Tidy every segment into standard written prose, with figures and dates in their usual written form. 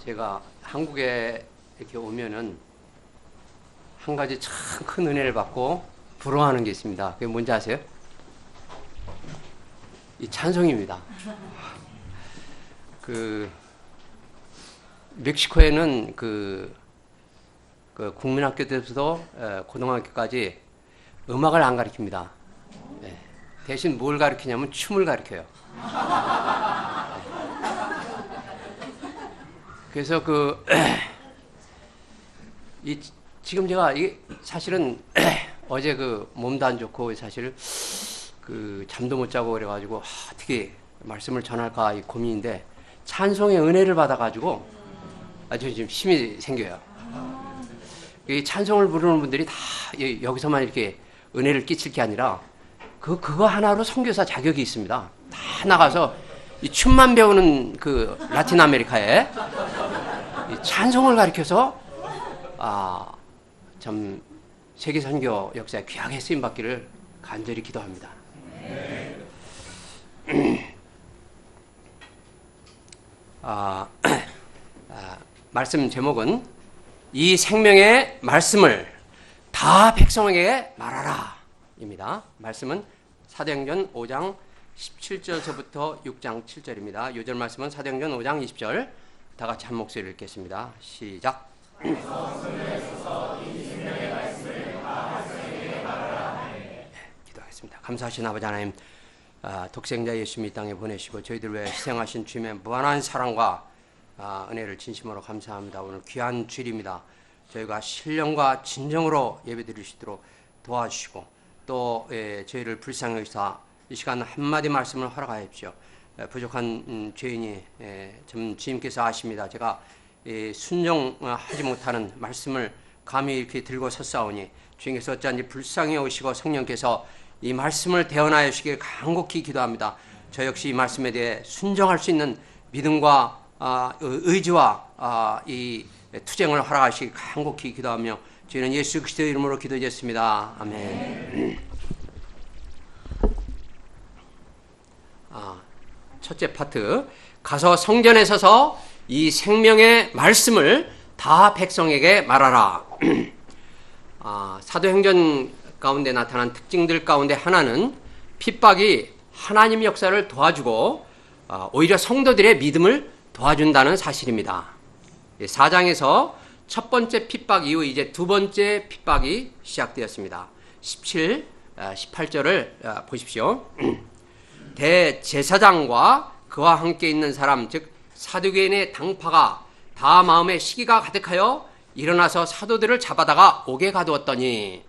제가 한국에 이렇게 오면은 한 가지 참 큰 은혜를 받고 부러워하는 게 있습니다. 그게 뭔지 아세요? 이 찬송입니다. 멕시코에는 국민학교 때부터 고등학교까지 음악을 안 가르칩니다. 대신 뭘 가르치냐면 춤을 가르쳐요. 그래서 지금 제가 사실은 어제 몸도 안 좋고 사실 잠도 못 자고 그래가지고 어떻게 말씀을 전할까 고민인데 찬송의 은혜를 받아가지고 아주 지금 힘이 생겨요. 이 찬송을 부르는 분들이 다 여기서만 이렇게 은혜를 끼칠 게 아니라 그거 하나로 선교사 자격이 있습니다. 다 나가서 이 춤만 배우는 라틴 아메리카에 이 찬송을 가르쳐서 참 세계 선교 역사에 귀하게 쓰임 받기를 간절히 기도합니다. 말씀 제목은 이 생명의 말씀을 다 백성에게 말하라 입니다. 말씀은 사도행전 5장 17절서부터 6장 7절입니다. 요절 말씀은 사도행전 5장 20절 다 같이 한 목소리를 읽겠습니다. 시작. 기도하겠습니다. 감사하신 아버지 하나님, 독생자 예수님 이 땅에 보내시고 저희들 위해 희생하신 주님의 무한한 사랑과 은혜를 진심으로 감사합니다. 오늘 귀한 주일입니다. 저희가 신령과 진정으로 예배드릴 수 있도록 도와주시고 또 저희를 불쌍히 여기사 이 시간 한마디 말씀을 허락하십시오. 부족한 죄인이 좀 주님께서 아십니다. 제가 순종하지 못하는 말씀을 감히 이렇게 들고 섰사오니 주님께서 어찌한지 불쌍히 여기시고 성령께서 이 말씀을 대언하여 주시길 간곡히 기도합니다. 저 역시 이 말씀에 대해 순종할 수 있는 믿음과 의지와 이 투쟁을 허락하시길 간곡히 기도하며 저희는 예수 그리스도의 이름으로 기도드렸습니다. 아멘. 첫째 파트, 가서 성전에 서서 이 생명의 말씀을 다 백성에게 말하라. 사도행전 가운데 나타난 특징들 가운데 하나는 핍박이 하나님 역사를 도와주고 오히려 성도들의 믿음을 도와준다는 사실입니다. 4장에서 첫 번째 핍박 이후 이제 두 번째 핍박이 시작되었습니다. 17, 18절을 보십시오. 대제사장과 그와 함께 있는 사람, 즉 사두개인의 당파가 다 마음에 시기가 가득하여 일어나서 사도들을 잡아다가 옥에 가두었더니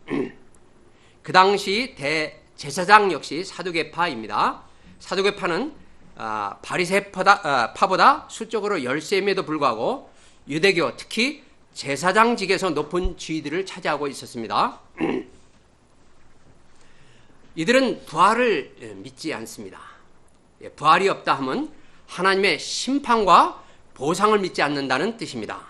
그 당시 대제사장 역시 사두개파입니다. 사두개파는 바리새파보다 수적으로 열세임에도 불구하고 유대교 특히 제사장직에서 높은 지위들을 차지하고 있었습니다. 이들은 부활을 믿지 않습니다. 부활이 없다 하면 하나님의 심판과 보상을 믿지 않는다는 뜻입니다.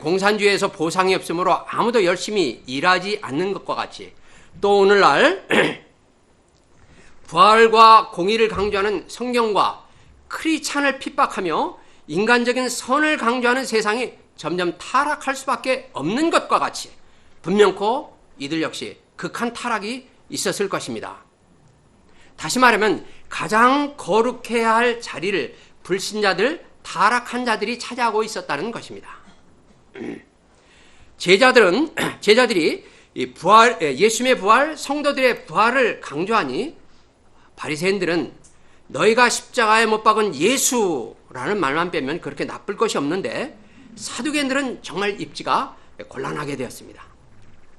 공산주의에서 보상이 없으므로 아무도 열심히 일하지 않는 것과 같이 또 오늘날 부활과 공의를 강조하는 성경과 크리스찬을 핍박하며 인간적인 선을 강조하는 세상이 점점 타락할 수밖에 없는 것과 같이 분명코 이들 역시 극한 타락이 있었을 것입니다. 다시 말하면 가장 거룩해야 할 자리를 불신자들, 타락한 자들이 차지하고 있었다는 것입니다. 제자들이 예수님의 부활, 성도들의 부활을 강조하니 바리새인들은 너희가 십자가에 못 박은 예수라는 말만 빼면 그렇게 나쁠 것이 없는데 사두개인들은 정말 입지가 곤란하게 되었습니다.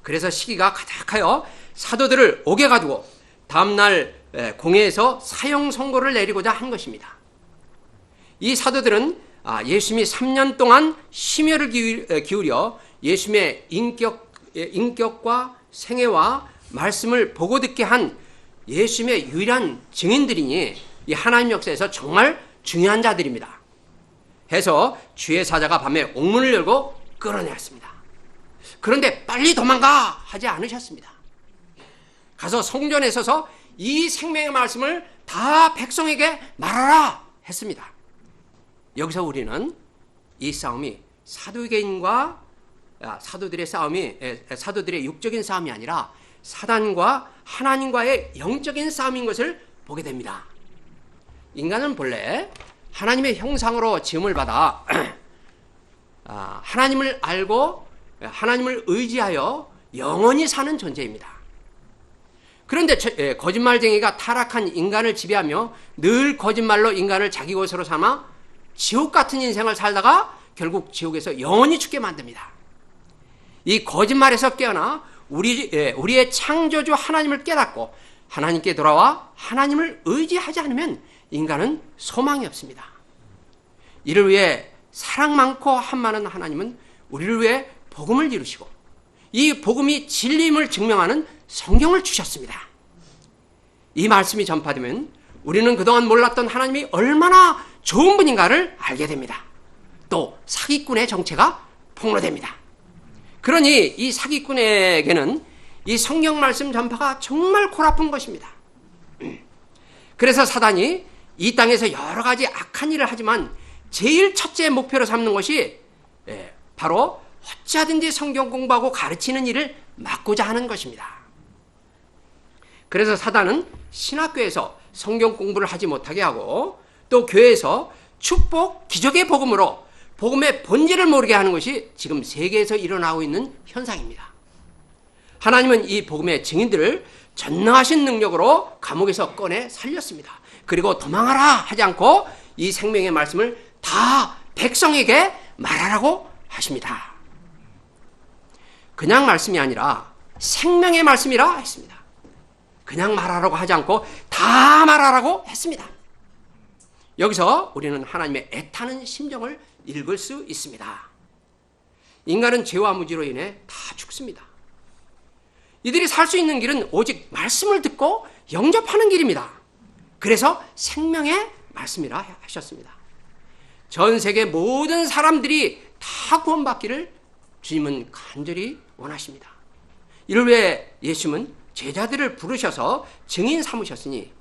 그래서 시기가 가득하여 사도들을 옥에 가두고 다음날 공회에서 사형 선고를 내리고자 한 것입니다. 이 사도들은 예수님이 3년 동안 심혈을 기울여 예수님의 인격과 생애와 말씀을 보고 듣게 한 예수님의 유일한 증인들이니 이 하나님 역사에서 정말 중요한 자들입니다. 해서 주의 사자가 밤에 옥문을 열고 끌어내었습니다. 그런데 빨리 도망가 하지 않으셨습니다. 가서 성전에 서서 이 생명의 말씀을 다 백성에게 말하라 했습니다. 여기서 우리는 이 싸움이 사도들의 싸움이 사도들의 육적인 싸움이 아니라 사단과 하나님과의 영적인 싸움인 것을 보게 됩니다. 인간은 본래 하나님의 형상으로 지음을 받아 하나님을 알고 하나님을 의지하여 영원히 사는 존재입니다. 그런데 거짓말쟁이가 타락한 인간을 지배하며 늘 거짓말로 인간을 자기 것으로 삼아 지옥 같은 인생을 살다가 결국 지옥에서 영원히 죽게 만듭니다. 이 거짓말에서 깨어나 우리의 창조주 하나님을 깨닫고 하나님께 돌아와 하나님을 의지하지 않으면 인간은 소망이 없습니다. 이를 위해 사랑 많고 한 많은 하나님은 우리를 위해 복음을 이루시고 이 복음이 진리임을 증명하는 성경을 주셨습니다. 이 말씀이 전파되면 우리는 그동안 몰랐던 하나님이 얼마나 좋은 분인가를 알게 됩니다. 또 사기꾼의 정체가 폭로됩니다. 그러니 이 사기꾼에게는 이 성경 말씀 전파가 정말 골아픈 것입니다. 그래서 사단이 이 땅에서 여러 가지 악한 일을 하지만 제일 첫째 목표로 삼는 것이 바로 어찌하든지 성경 공부하고 가르치는 일을 막고자 하는 것입니다. 그래서 사단은 신학교에서 성경 공부를 하지 못하게 하고 또 교회에서 축복, 기적의 복음으로 복음의 본질을 모르게 하는 것이 지금 세계에서 일어나고 있는 현상입니다. 하나님은 이 복음의 증인들을 전능하신 능력으로 감옥에서 꺼내 살렸습니다. 그리고 도망하라 하지 않고 이 생명의 말씀을 다 백성에게 말하라고 하십니다. 그냥 말씀이 아니라 생명의 말씀이라 했습니다. 그냥 말하라고 하지 않고 다 말하라고 했습니다. 여기서 우리는 하나님의 애타는 심정을 읽을 수 있습니다. 인간은 죄와 무지로 인해 다 죽습니다. 이들이 살 수 있는 길은 오직 말씀을 듣고 영접하는 길입니다. 그래서 생명의 말씀이라 하셨습니다. 전 세계 모든 사람들이 다 구원받기를 주님은 간절히 원하십니다. 이를 위해 예수님은 제자들을 부르셔서 증인 삼으셨으니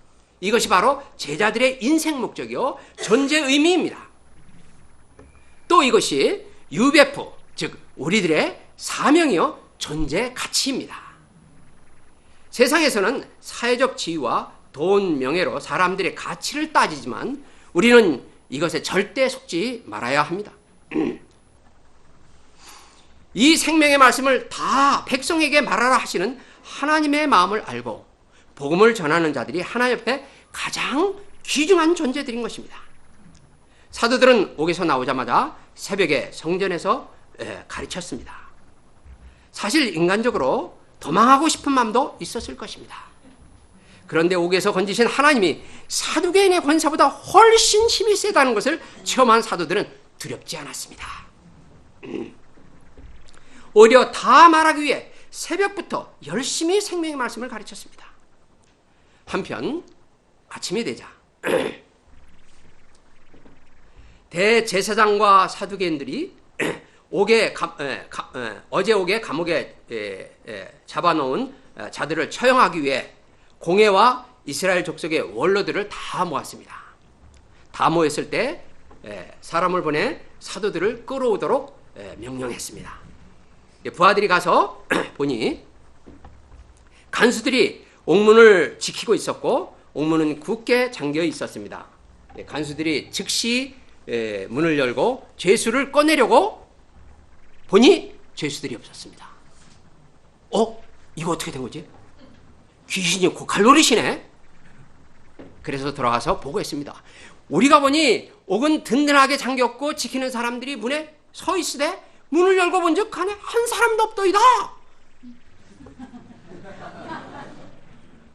이것이 바로 제자들의 인생 목적이요 존재 의미입니다. 또 이것이 유배프, 즉 우리들의 사명이요 존재 가치입니다. 세상에서는 사회적 지위와 돈, 명예로 사람들의 가치를 따지지만 우리는 이것에 절대 속지 말아야 합니다. 이 생명의 말씀을 다 백성에게 말하라 하시는 하나님의 마음을 알고 복음을 전하는 자들이 하나님 앞에 가장 귀중한 존재들인 것입니다. 사도들은 옥에서 나오자마자 새벽에 성전에서 가르쳤습니다. 사실 인간적으로 도망하고 싶은 마음도 있었을 것입니다. 그런데 옥에서 건지신 하나님이 사두개인의 권세보다 훨씬 힘이 세다는 것을 체험한 사도들은 두렵지 않았습니다. 오히려 다 말하기 위해 새벽부터 열심히 생명의 말씀을 가르쳤습니다. 한편 아침이 되자 대제사장과 사두개인들이 어제 옥에 감옥에 잡아놓은 자들을 처형하기 위해 공회와 이스라엘 족속의 원로들을 다 모았습니다. 다 모였을 때 사람을 보내 사도들을 끌어오도록 명령했습니다. 부하들이 가서 보니 간수들이 옥문을 지키고 있었고 옥문은 굳게 잠겨 있었습니다. 간수들이 즉시 문을 열고 죄수를 꺼내려고 보니 죄수들이 없었습니다. 이거 어떻게 된 거지? 귀신이 고칼 노리시네. 그래서 돌아가서 보고했습니다. 우리가 보니 옥은 든든하게 잠겼고 지키는 사람들이 문에 서 있으되 문을 열고 본즉 안에 한 사람도 없더이다.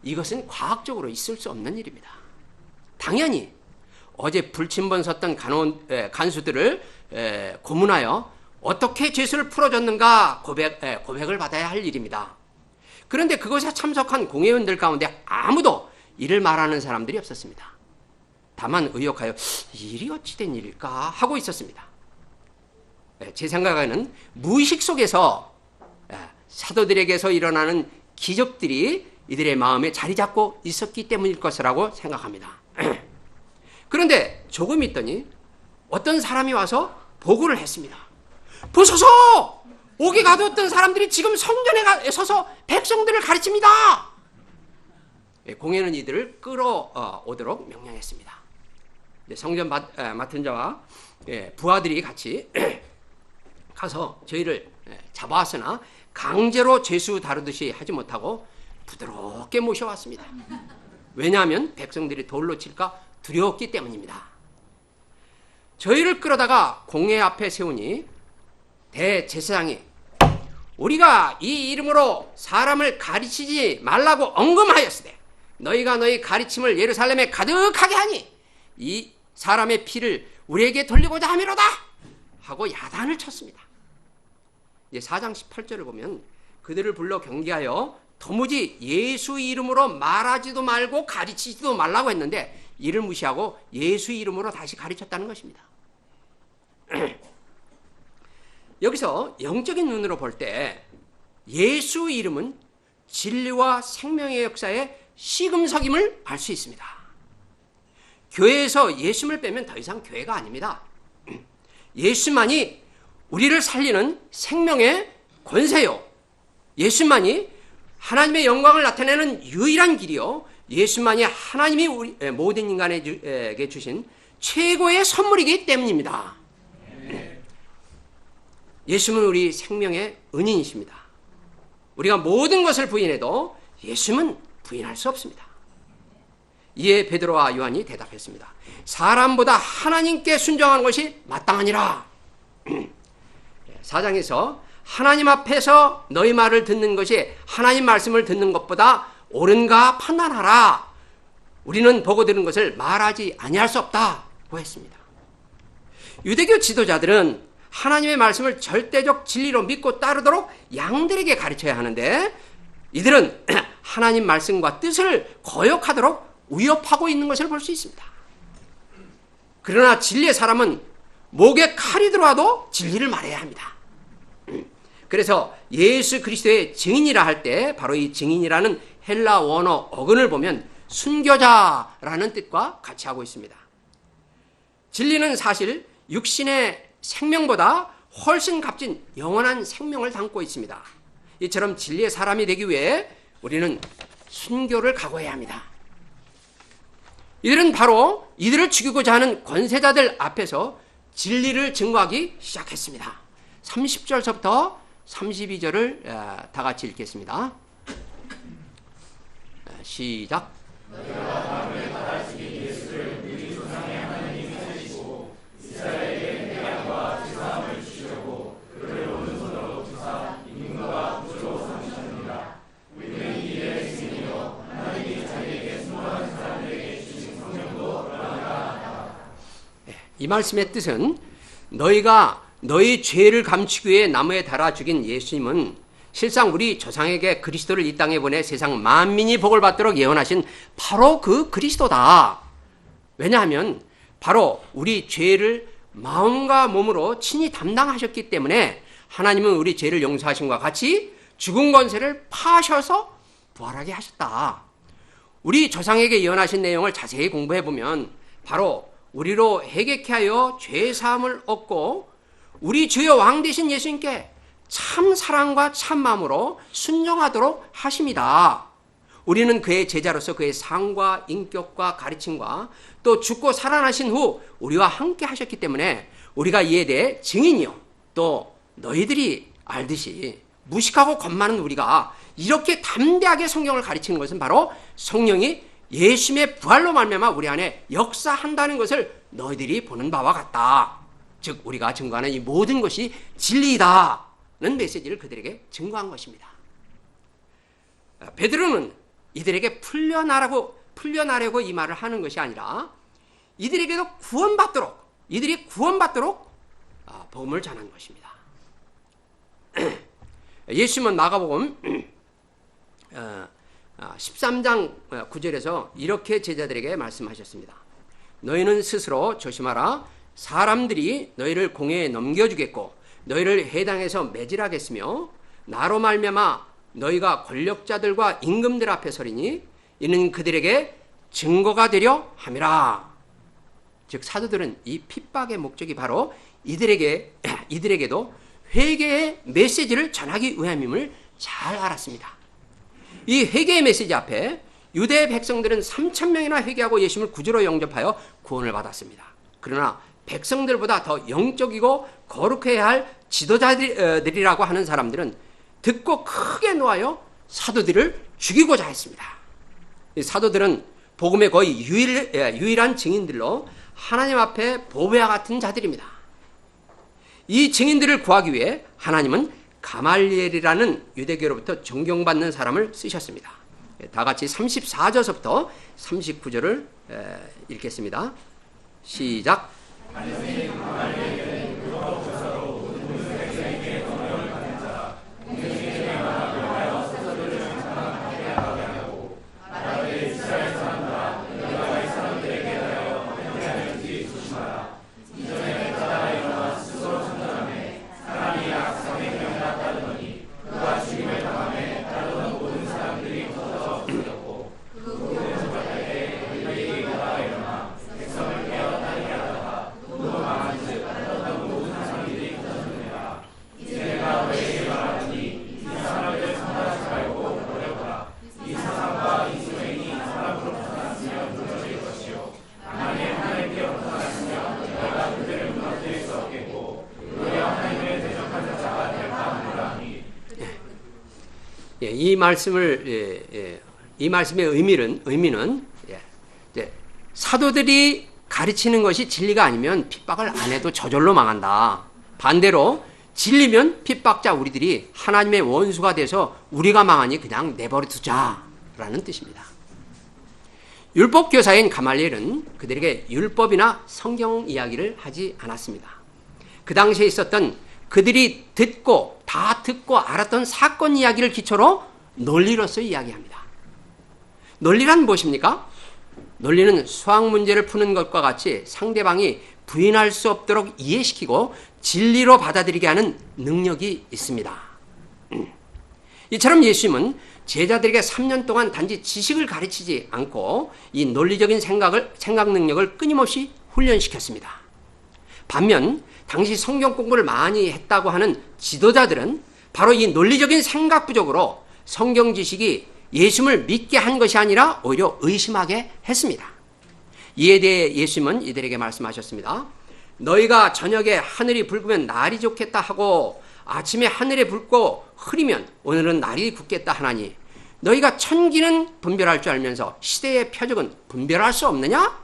이것은 과학적으로 있을 수 없는 일입니다. 당연히 어제 불침번 섰던 간수들을 고문하여 어떻게 죄수를 풀어줬는가 고백을 받아야 할 일입니다. 그런데 그것에 참석한 공회원들 가운데 아무도 이를 말하는 사람들이 없었습니다. 다만 의혹하여 이 일이 어찌 된 일일까 하고 있었습니다. 제 생각에는 무의식 속에서 사도들에게서 일어나는 기적들이 이들의 마음에 자리 잡고 있었기 때문일 것이라고 생각합니다. 그런데 조금 있더니 어떤 사람이 와서 보고를 했습니다. 보소서! 옥에 가두었던 사람들이 지금 성전에 서서 백성들을 가르칩니다. 공회는 이들을 끌어오도록 명령했습니다. 성전 맡은 자와 부하들이 같이 가서 저희를 잡아왔으나 강제로 죄수 다루듯이 하지 못하고 부드럽게 모셔왔습니다. 왜냐하면 백성들이 돌로 칠까 두려웠기 때문입니다. 저희를 끌어다가 공회 앞에 세우니 대제사장이 우리가 이 이름으로 사람을 가르치지 말라고 언금하였으되 너희가 너희 가르침을 예루살렘에 가득하게 하니 이 사람의 피를 우리에게 돌리고자 함이로다 하고 야단을 쳤습니다. 이제 4장 18절을 보면 그들을 불러 경계하여 도무지 예수 이름으로 말하지도 말고 가르치지도 말라고 했는데 이를 무시하고 예수 이름으로 다시 가르쳤다는 것입니다. 여기서 영적인 눈으로 볼 때 예수 이름은 진리와 생명의 역사의 시금석임을 알 수 있습니다. 교회에서 예수님을 빼면 더 이상 교회가 아닙니다. 예수만이 우리를 살리는 생명의 권세요. 예수만이 하나님의 영광을 나타내는 유일한 길이요. 예수만이 하나님이 우리 모든 인간에게 주신 최고의 선물이기 때문입니다. 예수는 우리 생명의 은인이십니다. 우리가 모든 것을 부인해도 예수는 부인할 수 없습니다. 이에 베드로와 요한이 대답했습니다. 사람보다 하나님께 순종하는 것이 마땅하니라. 4장에서 하나님 앞에서 너희 말을 듣는 것이 하나님 말씀을 듣는 것보다 옳은가 판단하라. 우리는 보고 들은 것을 말하지 아니할 수 없다고 했습니다. 유대교 지도자들은 하나님의 말씀을 절대적 진리로 믿고 따르도록 양들에게 가르쳐야 하는데 이들은 하나님 말씀과 뜻을 거역하도록 위협하고 있는 것을 볼 수 있습니다. 그러나 진리의 사람은 목에 칼이 들어와도 진리를 말해야 합니다. 그래서 예수 그리스도의 증인이라 할 때 바로 이 증인이라는 헬라 원어 어근을 보면 순교자라는 뜻과 같이 하고 있습니다. 진리는 사실 육신의 생명보다 훨씬 값진 영원한 생명을 담고 있습니다. 이처럼 진리의 사람이 되기 위해 우리는 순교를 각오해야 합니다. 이들은 바로 이들을 죽이고자 하는 권세자들 앞에서 진리를 증거하기 시작했습니다. 30절서부터 32절을 다 같이 읽겠습니다. 시작. 이 말씀의 뜻은 너희가 너희 죄를 감추기 위해 나무에 달아 죽인 예수님은 실상 우리 조상에게 그리스도를 이 땅에 보내 세상 만민이 복을 받도록 예언하신 바로 그 그리스도다. 왜냐하면 바로 우리 죄를 마음과 몸으로 친히 담당하셨기 때문에 하나님은 우리 죄를 용서하심과 같이 죽은 권세를 파하셔서 부활하게 하셨다. 우리 조상에게 예언하신 내용을 자세히 공부해보면 바로 우리로 회개케 하여 죄사함을 얻고 우리 주여 왕 되신 예수님께 참 사랑과 참 마음으로 순종하도록 하십니다. 우리는 그의 제자로서 그의 상과 인격과 가르침과 또 죽고 살아나신 후 우리와 함께 하셨기 때문에 우리가 이에 대해 증인이요. 또 너희들이 알듯이 무식하고 겁 많은 우리가 이렇게 담대하게 성경을 가르치는 것은 바로 성령이 예수님의 부활로 말미암아 우리 안에 역사한다는 것을 너희들이 보는 바와 같다. 즉 우리가 증거하는 이 모든 것이 진리다는 메시지를 그들에게 증거한 것입니다. 베드로는 이들에게 풀려나려고 이 말을 하는 것이 아니라 이들에게도 이들이 구원받도록 복음을 전한 것입니다. 예수님은 마가복음 13장 9절에서 이렇게 제자들에게 말씀하셨습니다. 너희는 스스로 조심하라. 사람들이 너희를 공회에 넘겨주겠고 너희를 회당에서 매질하겠으며 나로 말미암아 너희가 권력자들과 임금들 앞에 서리니 이는 그들에게 증거가 되려 함이라. 즉 사도들은 이 핍박의 목적이 바로 이들에게도 회개의 메시지를 전하기 위함임을 잘 알았습니다. 이 회개의 메시지 앞에 유대 백성들은 3,000명이나 회개하고 예수님을 구주로 영접하여 구원을 받았습니다. 그러나 백성들보다 더 영적이고 거룩해야 할 지도자들이라고 하는 사람들은 듣고 크게 놓아여 사도들을 죽이고자 했습니다. 이 사도들은 복음의 거의 유일한 증인들로 하나님 앞에 보배와 같은 자들입니다. 이 증인들을 구하기 위해 하나님은 가말리엘이라는 유대교로부터 존경받는 사람을 쓰셨습니다. 다 같이 34절서부터 39절을 읽겠습니다. 시작. 이 말씀의 의미는 사도들이 가르치는 것이 진리가 아니면 핍박을 안 해도 저절로 망한다. 반대로 진리면 핍박자 우리들이 하나님의 원수가 돼서 우리가 망하니 그냥 내버려 두자라는 뜻입니다. 율법 교사인 가말리엘은 그들에게 율법이나 성경 이야기를 하지 않았습니다. 그 당시에 있었던 그들이 다 듣고 알았던 사건 이야기를 기초로 논리로서 이야기합니다. 논리란 무엇입니까? 논리는 수학 문제를 푸는 것과 같이 상대방이 부인할 수 없도록 이해시키고 진리로 받아들이게 하는 능력이 있습니다. 이처럼 예수님은 제자들에게 3년 동안 단지 지식을 가르치지 않고 이 논리적인 생각 능력을 끊임없이 훈련시켰습니다. 반면 당시 성경 공부를 많이 했다고 하는 지도자들은 바로 이 논리적인 생각 부족으로 성경 지식이 예수님을 믿게 한 것이 아니라 오히려 의심하게 했습니다. 이에 대해 예수님은 이들에게 말씀하셨습니다. 너희가 저녁에 하늘이 붉으면 날이 좋겠다 하고 아침에 하늘에 붉고 흐리면 오늘은 날이 굳겠다 하나니 너희가 천기는 분별할 줄 알면서 시대의 표적은 분별할 수 없느냐?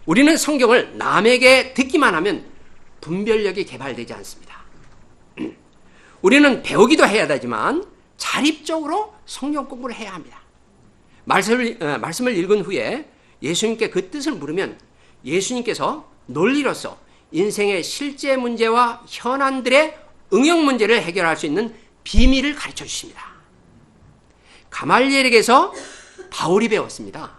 우리는 성경을 남에게 듣기만 하면 분별력이 개발되지 않습니다. 우리는 배우기도 해야 되지만 자립적으로 성경 공부를 해야 합니다. 말씀을 읽은 후에 예수님께 그 뜻을 물으면 예수님께서 논리로서 인생의 실제 문제와 현안들의 응용 문제를 해결할 수 있는 비밀을 가르쳐 주십니다. 가말리엘에게서 바울이 배웠습니다.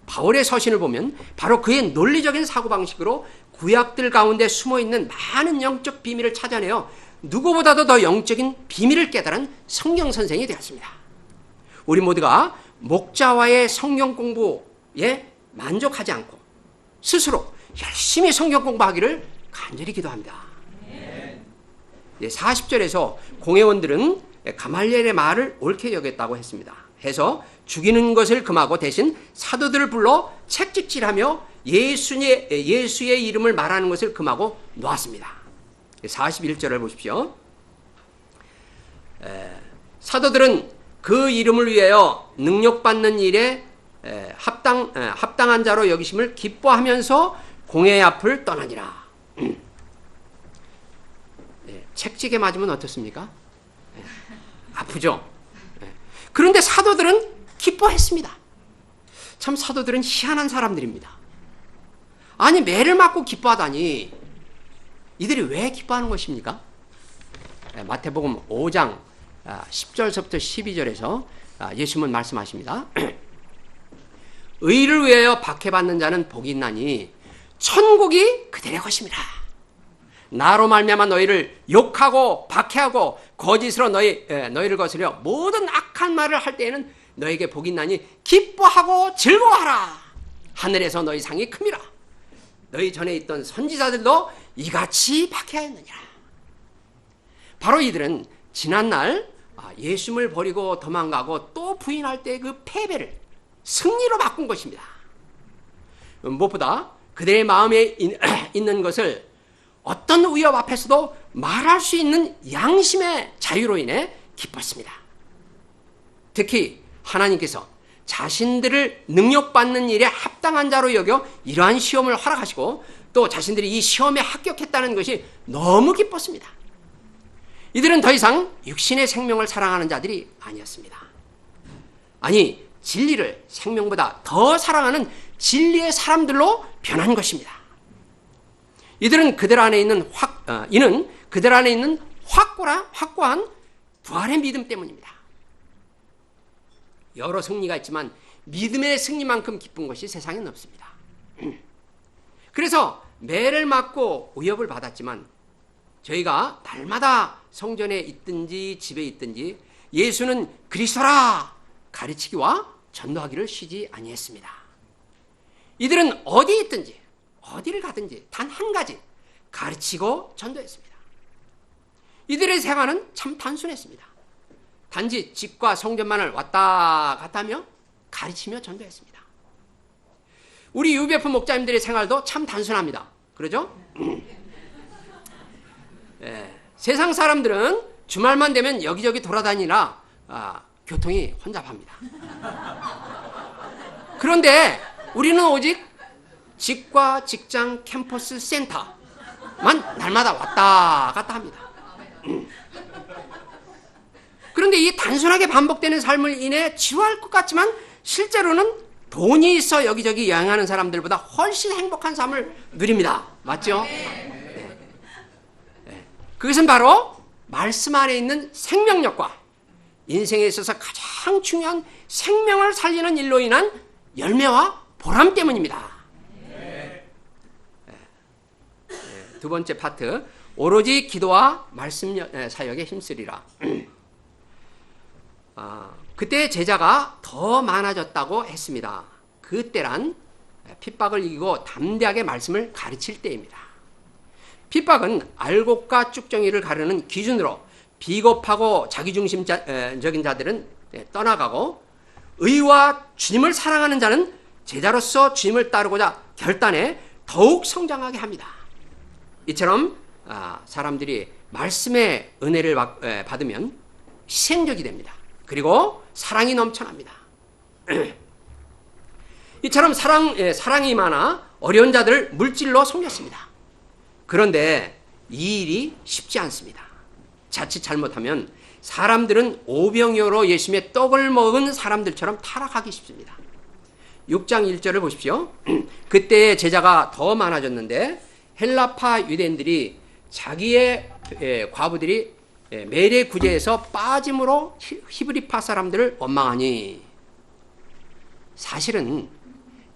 바울의 서신을 보면 바로 그의 논리적인 사고방식으로 구약들 가운데 숨어있는 많은 영적 비밀을 찾아내어 누구보다도 더 영적인 비밀을 깨달은 성경 선생이 되었습니다. 우리 모두가 목자와의 성경 공부에 만족하지 않고 스스로 열심히 성경 공부하기를 간절히 기도합니다. 40절에서 공회원들은 가말리엘의 말을 옳게 여겼다고 했습니다. 해서 죽이는 것을 금하고 대신 사도들을 불러 책찍질하며 예수의 이름을 말하는 것을 금하고 놓았습니다. 41절을 보십시오. 사도들은 그 이름을 위하여 능력받는 일에 합당한 자로 여기심을 기뻐하면서 공회 앞을 떠나니라. 책찍에 맞으면 어떻습니까? 아프죠? 그런데 사도들은 기뻐했습니다. 참 사도들은 희한한 사람들입니다. 아니 매를 맞고 기뻐하다니 이들이 왜 기뻐하는 것입니까? 마태복음 5장 10절서부터 12절에서 예수님은 말씀하십니다. 의를 위하여 박해받는 자는 복이 있나니 천국이 그들의 것입니다. 나로 말미암아 너희를 욕하고 박해하고 거짓으로 너희를 거스려 모든 악한 말을 할 때에는 너에게 복이 있나니 기뻐하고 즐거워하라. 하늘에서 너희 상이 큽니다. 너희 전에 있던 선지자들도 이같이 박해하였느니라. 바로 이들은 지난날 예수님을 버리고 도망가고 또 부인할 때 그 패배를 승리로 바꾼 것입니다. 무엇보다 그들의 마음에 있는 것을 어떤 위협 앞에서도 말할 수 있는 양심의 자유로 인해 기뻤습니다. 특히 하나님께서 자신들을 능력받는 일에 합당한 자로 여겨 이러한 시험을 허락하시고 또 자신들이 이 시험에 합격했다는 것이 너무 기뻤습니다. 이들은 더 이상 육신의 생명을 사랑하는 자들이 아니었습니다. 아니, 진리를 생명보다 더 사랑하는 진리의 사람들로 변한 것입니다. 이는 그들 안에 있는 확고한 부활의 믿음 때문입니다. 여러 승리가 있지만 믿음의 승리만큼 기쁜 것이 세상에는 없습니다. 그래서 매를 맞고 위협을 받았지만 저희가 날마다 성전에 있든지 집에 있든지 예수는 그리스도라 가르치기와 전도하기를 쉬지 아니했습니다. 이들은 어디에 있든지 어디를 가든지 단 한 가지 가르치고 전도했습니다. 이들의 생활은 참 단순했습니다. 단지 집과 성전만을 왔다 갔다 하며 가르치며 전도했습니다. 우리 UBF 목자님들의 생활도 참 단순합니다. 그러죠? 세상 사람들은 주말만 되면 여기저기 돌아다니라 교통이 혼잡합니다. 그런데 우리는 오직 집과 직장, 캠퍼스, 센터만 날마다 왔다 갔다 합니다. 그런데 이 단순하게 반복되는 삶을 인해 지루할 것 같지만 실제로는 돈이 있어 여기저기 여행하는 사람들보다 훨씬 행복한 삶을 누립니다. 맞죠? 그것은 바로 말씀 안에 있는 생명력과 인생에 있어서 가장 중요한 생명을 살리는 일로 인한 열매와 보람 때문입니다. 두 번째 파트, 오로지 기도와 말씀 사역에 힘쓰리라. 그때 제자가 더 많아졌다고 했습니다. 그때란 핍박을 이기고 담대하게 말씀을 가르칠 때입니다. 핍박은 알곡과 쭉정이를 가르는 기준으로 비겁하고 자기중심적인 자들은 떠나가고 의와 주님을 사랑하는 자는 제자로서 주님을 따르고자 결단해 더욱 성장하게 합니다. 이처럼 사람들이 말씀의 은혜를 받으면 희생적이 됩니다. 그리고 사랑이 넘쳐납니다. 이처럼 사랑이 많아 어려운 자들을 물질로 섬겼습니다. 그런데 이 일이 쉽지 않습니다. 자칫 잘못하면 사람들은 오병이어로 예수님의 떡을 먹은 사람들처럼 타락하기 쉽습니다. 6장 1절을 보십시오. 그때의 제자가 더 많아졌는데 헬라파 유대인들이 자기의 과부들이 메레 구제에서 빠짐으로 히브리파 사람들을 원망하니, 사실은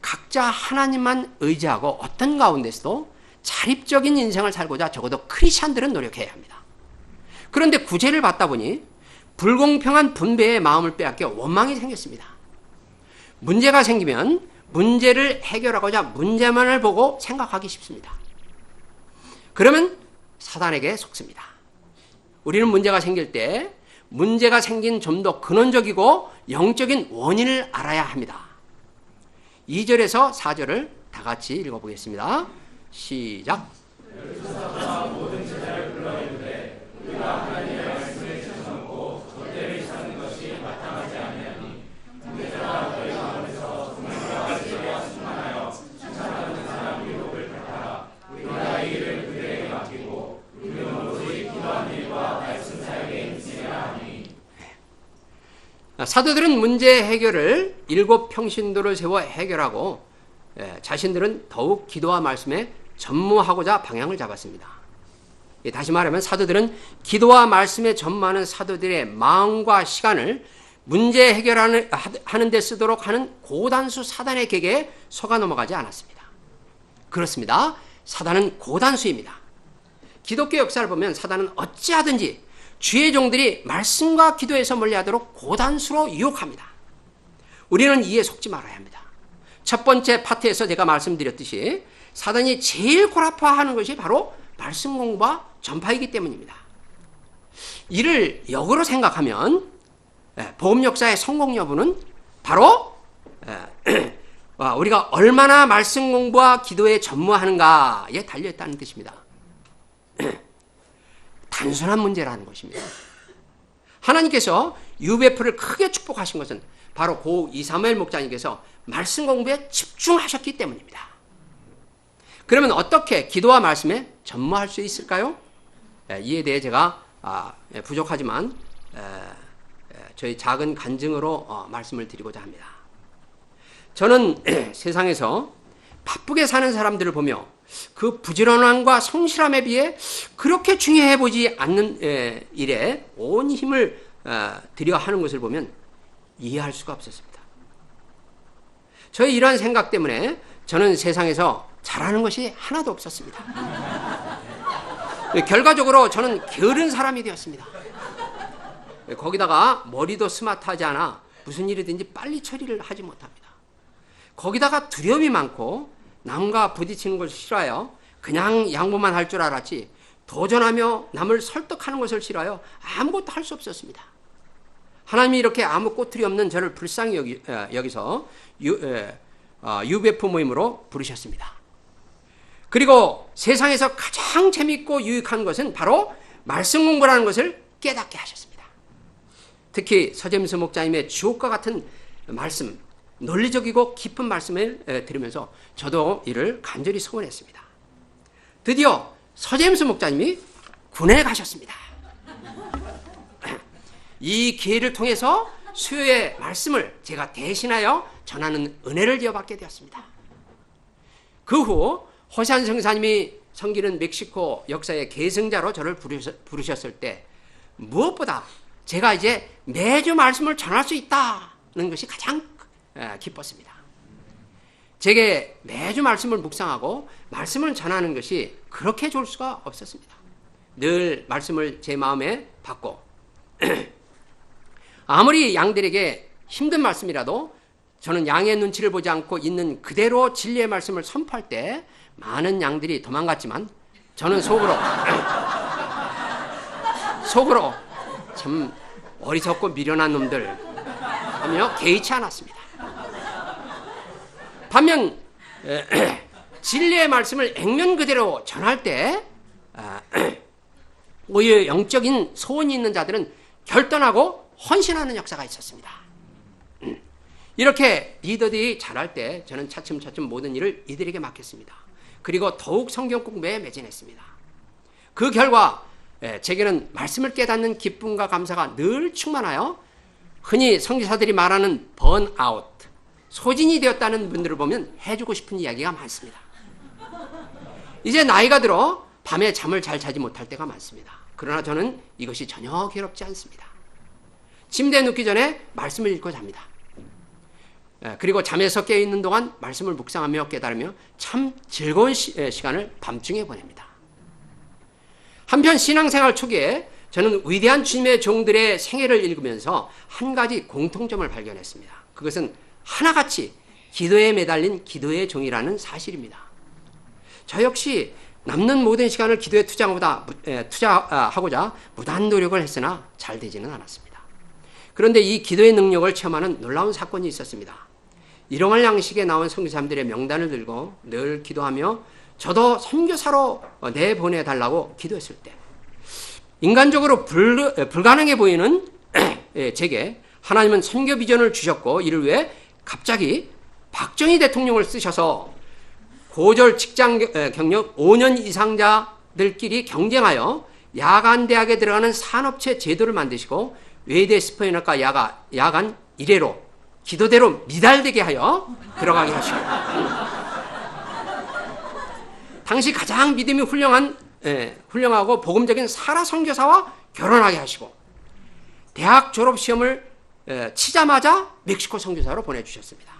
각자 하나님만 의지하고 어떤 가운데서도 자립적인 인생을 살고자 적어도 크리스찬들은 노력해야 합니다. 그런데 구제를 받다 보니 불공평한 분배의 마음을 빼앗겨 원망이 생겼습니다. 문제가 생기면 문제를 해결하고자 문제만을 보고 생각하기 쉽습니다. 그러면 사단에게 속습니다. 우리는 문제가 생길 때 문제가 생긴 좀 더 근원적이고 영적인 원인을 알아야 합니다. 2절에서 4절을 다 같이 읽어보겠습니다. 시작. 사도들은 문제 해결을 7평신도를 세워 해결하고 자신들은 더욱 기도와 말씀에 전무하고자 방향을 잡았습니다. 다시 말하면 사도들은 기도와 말씀에 전무하는 사도들의 마음과 시간을 문제 해결하는 데 쓰도록 하는 고단수 사단의 계계에 속아 넘어가지 않았습니다. 그렇습니다. 사단은 고단수입니다. 기독교 역사를 보면 사단은 어찌하든지 주의 종들이 말씀과 기도에서 멀리하도록 고단수로 유혹합니다. 우리는 이에 속지 말아야 합니다. 첫 번째 파트에서 제가 말씀드렸듯이 사단이 제일 골아파하는 것이 바로 말씀 공부와 전파이기 때문입니다. 이를 역으로 생각하면 복음 역사의 성공 여부는 바로 우리가 얼마나 말씀 공부와 기도에 전무하는가에 달려있다는 뜻입니다. 단순한 문제라는 것입니다. 하나님께서 UBF를 크게 축복하신 것은 바로 고 이사무엘 목사님께서 말씀 공부에 집중하셨기 때문입니다. 그러면 어떻게 기도와 말씀에 전무할 수 있을까요? 이에 대해 제가 부족하지만 저희 작은 간증으로 말씀을 드리고자 합니다. 저는 세상에서 바쁘게 사는 사람들을 보며 그 부지런함과 성실함에 비해 그렇게 중요해 보이지 않는 일에 온 힘을 들여 하는 것을 보면 이해할 수가 없었습니다. 저의 이러한 생각 때문에 저는 세상에서 잘하는 것이 하나도 없었습니다. 결과적으로 저는 게으른 사람이 되었습니다. 거기다가 머리도 스마트하지 않아 무슨 일이든지 빨리 처리를 하지 못합니다. 거기다가 두려움이 많고 남과 부딪히는 것을 싫어하여 그냥 양보만 할 줄 알았지 도전하며 남을 설득하는 것을 싫어하여 아무것도 할 수 없었습니다. 하나님이 이렇게 아무 꼬투리 없는 저를 불쌍히 여기서 UBF 모임으로 부르셨습니다. 그리고 세상에서 가장 재밌고 유익한 것은 바로 말씀 공부라는 것을 깨닫게 하셨습니다. 특히 서재민수 목사님의 주옥과 같은 말씀, 논리적이고 깊은 말씀을 들으면서 저도 이를 간절히 소원했습니다. 드디어 서재민수 목사님이 군에 가셨습니다. 이 기회를 통해서 수요의 말씀을 제가 대신하여 전하는 은혜를 이어받게 되었습니다. 그 후 호시안 성사님이 섬기는 멕시코 역사의 계승자로 저를 부르셨을 때 무엇보다 제가 이제 매주 말씀을 전할 수 있다는 것이 가장 기뻤습니다. 제게 매주 말씀을 묵상하고 말씀을 전하는 것이 그렇게 좋을 수가 없었습니다. 늘 말씀을 제 마음에 받고 아무리 양들에게 힘든 말씀이라도 저는 양의 눈치를 보지 않고 있는 그대로 진리의 말씀을 선포할 때 많은 양들이 도망갔지만 저는 속으로 참 어리석고 미련한 놈들 하며 개의치 않았습니다. 반면 진리의 말씀을 액면 그대로 전할 때 오히려 영적인 소원이 있는 자들은 결단하고 헌신하는 역사가 있었습니다. 이렇게 리더들이 잘할 때 저는 차츰차츰 모든 일을 이들에게 맡겼습니다. 그리고 더욱 성경 공부에 매진했습니다. 그 결과 제게는 말씀을 깨닫는 기쁨과 감사가 늘 충만하여 흔히 선교사들이 말하는 번아웃, 소진이 되었다는 분들을 보면 해주고 싶은 이야기가 많습니다. 이제 나이가 들어 밤에 잠을 잘 자지 못할 때가 많습니다. 그러나 저는 이것이 전혀 괴롭지 않습니다. 침대에 눕기 전에 말씀을 읽고 잡니다. 그리고 잠에서 깨어있는 동안 말씀을 묵상하며 깨달으며 참 즐거운 시간을 밤중에 보냅니다. 한편 신앙생활 초기에 저는 위대한 주님의 종들의 생애를 읽으면서 한 가지 공통점을 발견했습니다. 그것은 하나같이 기도에 매달린 기도의 종이라는 사실입니다. 저 역시 남는 모든 시간을 기도에 투자하고자 무단 노력을 했으나 잘 되지는 않았습니다. 그런데 이 기도의 능력을 체험하는 놀라운 사건이 있었습니다. 일용할 양식에 나온 선교사님들의 명단을 들고 늘 기도하며 저도 선교사로 내보내달라고 기도했을 때 인간적으로 불가능해 보이는 제게 하나님은 선교 비전을 주셨고 이를 위해 갑자기 박정희 대통령을 쓰셔서 고졸 직장 경력 5년 이상자들끼리 경쟁하여 야간 대학에 들어가는 산업체 제도를 만드시고 외대 스페인학과 야간 1회로 기도대로 미달되게 하여 들어가게 하시고 당시 가장 믿음이 훌륭하고 복음적인 사라 선교사와 결혼하게 하시고 대학 졸업 시험을 치자마자 멕시코 선교사로 보내주셨습니다.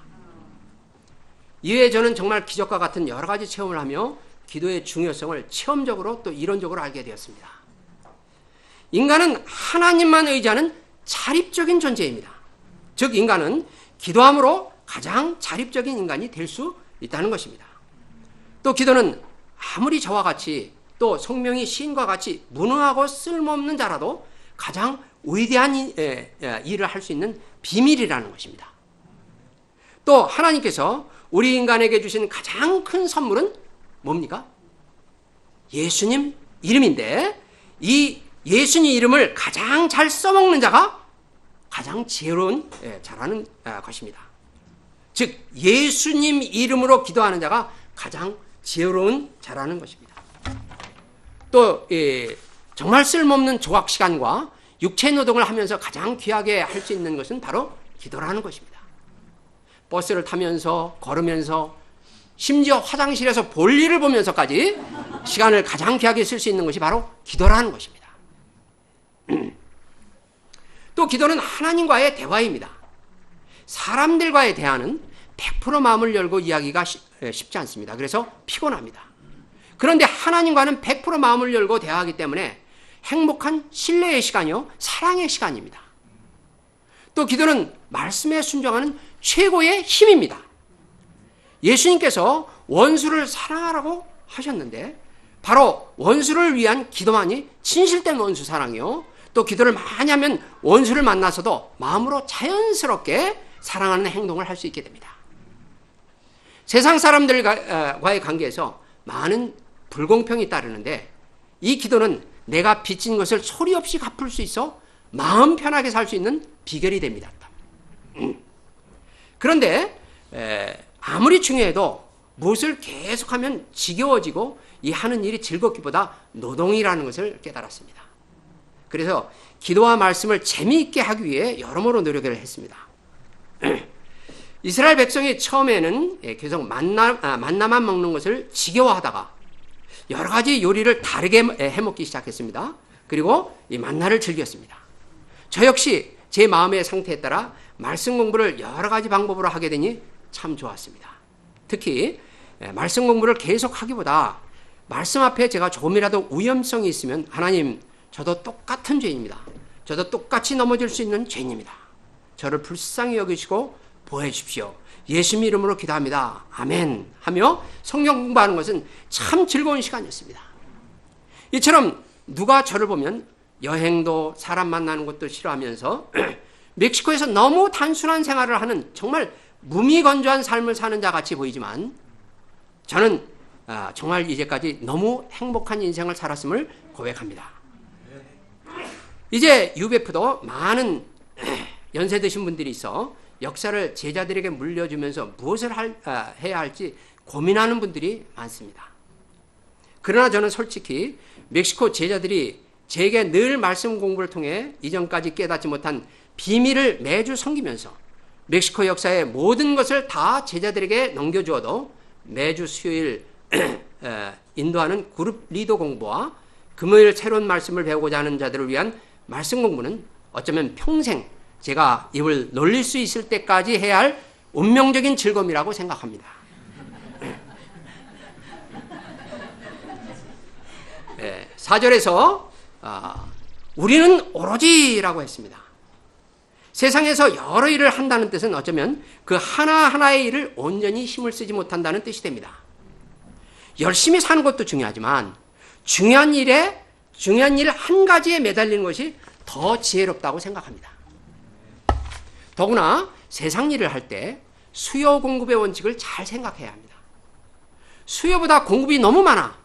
이외에 저는 정말 기적과 같은 여러 가지 체험을 하며 기도의 중요성을 체험적으로 또 이론적으로 알게 되었습니다. 인간은 하나님만 의지하는 자립적인 존재입니다. 즉 인간은 기도함으로 가장 자립적인 인간이 될 수 있다는 것입니다. 또 기도는 아무리 저와 같이 또 성명이 시인과 같이 무능하고 쓸모없는 자라도 가장 위대한 일을 할 수 있는 비밀이라는 것입니다. 또 하나님께서 우리 인간에게 주신 가장 큰 선물은 뭡니까? 예수님 이름인데, 이 예수님 이름을 가장 잘 써먹는 자가 가장 지혜로운 자라는 것입니다. 즉 예수님 이름으로 기도하는 자가 가장 지혜로운 자라는 것입니다. 또 정말 쓸모없는 조각 시간과 육체 노동을 하면서 가장 귀하게 할 수 있는 것은 바로 기도라는 것입니다. 버스를 타면서, 걸으면서, 심지어 화장실에서 볼일을 보면서까지 시간을 가장 귀하게 쓸 수 있는 것이 바로 기도라는 것입니다. 또 기도는 하나님과의 대화입니다. 사람들과의 대화는 100% 마음을 열고 이야기가 쉽지 않습니다. 그래서 피곤합니다. 그런데 하나님과는 100% 마음을 열고 대화하기 때문에 행복한 신뢰의 시간이요, 사랑의 시간입니다. 또 기도는 말씀에 순종하는 최고의 힘입니다. 예수님께서 원수를 사랑하라고 하셨는데 바로 원수를 위한 기도만이 진실된 원수 사랑이요, 또 기도를 많이 하면 원수를 만나서도 마음으로 자연스럽게 사랑하는 행동을 할 수 있게 됩니다. 세상 사람들과의 관계에서 많은 불공평이 따르는데 이 기도는 내가 빚진 것을 소리 없이 갚을 수 있어 마음 편하게 살 수 있는 비결이 됩니다. 그런데 아무리 중요해도 무엇을 계속하면 지겨워지고 이 하는 일이 즐겁기보다 노동이라는 것을 깨달았습니다. 그래서 기도와 말씀을 재미있게 하기 위해 여러모로 노력을 했습니다. 이스라엘 백성이 처음에는 계속 만나만 먹는 것을 지겨워하다가 여러 가지 요리를 다르게 해먹기 시작했습니다. 그리고 이 만나를 즐겼습니다. 저 역시 제 마음의 상태에 따라 말씀 공부를 여러 가지 방법으로 하게 되니 참 좋았습니다. 특히 말씀 공부를 계속 하기보다 말씀 앞에 제가 조금이라도 위험성이 있으면 하나님, 저도 똑같은 죄인입니다. 저도 똑같이 넘어질 수 있는 죄인입니다. 저를 불쌍히 여기시고 보호해 주십시오. 예수님 이름으로 기도합니다. 아멘 하며 성경 공부하는 것은 참 즐거운 시간이었습니다. 이처럼 누가 저를 보면 여행도 사람 만나는 것도 싫어하면서 멕시코에서 너무 단순한 생활을 하는 정말 무미건조한 삶을 사는 자 같이 보이지만 저는 정말 이제까지 너무 행복한 인생을 살았음을 고백합니다. 이제 UBF도 많은 연세 드신 분들이 있어 역사를 제자들에게 물려주면서 무엇을 해야 할지 고민하는 분들이 많습니다. 그러나 저는 솔직히 멕시코 제자들이 제게 늘 말씀 공부를 통해 이전까지 깨닫지 못한 비밀을 매주 섬기면서 멕시코 역사의 모든 것을 다 제자들에게 넘겨주어도 매주 수요일 인도하는 그룹 리더 공부와 금요일 새로운 말씀을 배우고자 하는 자들을 위한 말씀 공부는 어쩌면 평생 제가 입을 놀릴 수 있을 때까지 해야 할 운명적인 즐거움이라고 생각합니다. 네, 4절에서 우리는 오로지라고 했습니다. 세상에서 여러 일을 한다는 뜻은 어쩌면 그 하나하나의 일을 온전히 힘을 쓰지 못한다는 뜻이 됩니다. 열심히 사는 것도 중요하지만 중요한 일 한 가지에 매달리는 것이 더 지혜롭다고 생각합니다. 더구나 세상 일을 할 때 수요 공급의 원칙을 잘 생각해야 합니다. 수요보다 공급이 너무 많아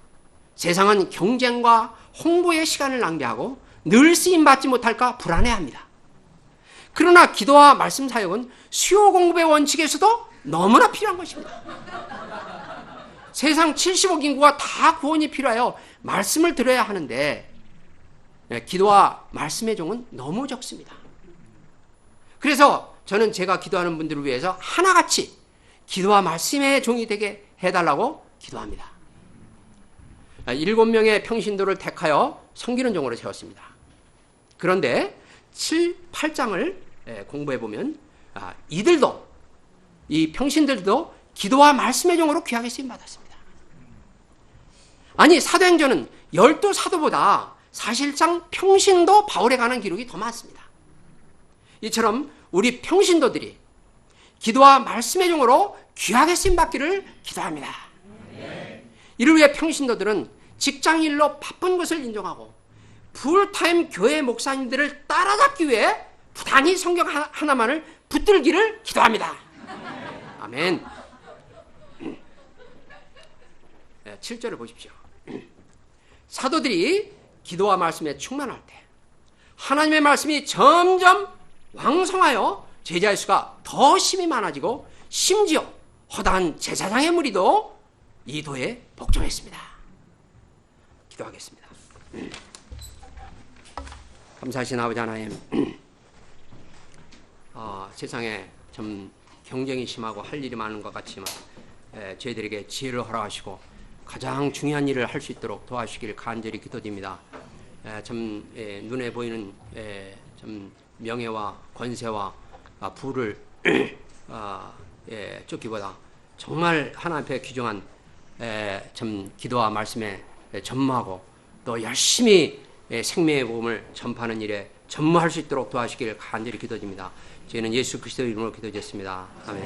세상은 경쟁과 홍보의 시간을 낭비하고 늘 쓰임받지 못할까 불안해합니다. 그러나 기도와 말씀 사역은 수요 공급의 원칙에서도 너무나 필요한 것입니다. 세상 70억 인구가 다 구원이 필요하여 말씀을 들어야 하는데 기도와 말씀의 종은 너무 적습니다. 그래서 저는 제가 기도하는 분들을 위해서 하나같이 기도와 말씀의 종이 되게 해달라고 기도합니다. 7명의 평신도를 택하여 섬기는 종으로 세웠습니다. 그런데 7, 8장을 공부해보면 이들도, 이 평신들도 기도와 말씀의 종으로 귀하게 쓰임받았습니다. 아니, 사도행전은 12사도보다 사실상 평신도 바울에 관한 기록이 더 많습니다. 이처럼 우리 평신도들이 기도와 말씀의 종으로 귀하게 쓰임받기를 기도합니다. 이를 위해 평신도들은 직장일로 바쁜 것을 인정하고 풀타임 교회 목사님들을 따라잡기 위해 부단히 성경 하나만을 붙들기를 기도합니다. 아멘. 7절을 보십시오. 사도들이 기도와 말씀에 충만할 때 하나님의 말씀이 점점 왕성하여 제자의 수가 더 심히 많아지고 심지어 허다한 제사장의 무리도 이 도에 복종했습니다. 기도하겠습니다. 감사하신 아버지 하나님, 세상에 참 경쟁이 심하고 할 일이 많은 것 같지만 저희들에게 지혜를 허락하시고 가장 중요한 일을 할 수 있도록 도와주시길 간절히 기도드립니다. 참 눈에 보이는 참 명예와 권세와 부를 쫓기보다 정말 하나님 앞에 귀중한 참 기도와 말씀에 전무하고 또 열심히 생명의 복음을 전파하는 일에 전무할 수 있도록 도와주시길 간절히 기도드립니다. 저희는 예수 그리스도 이름으로 기도드렸습니다. 아멘.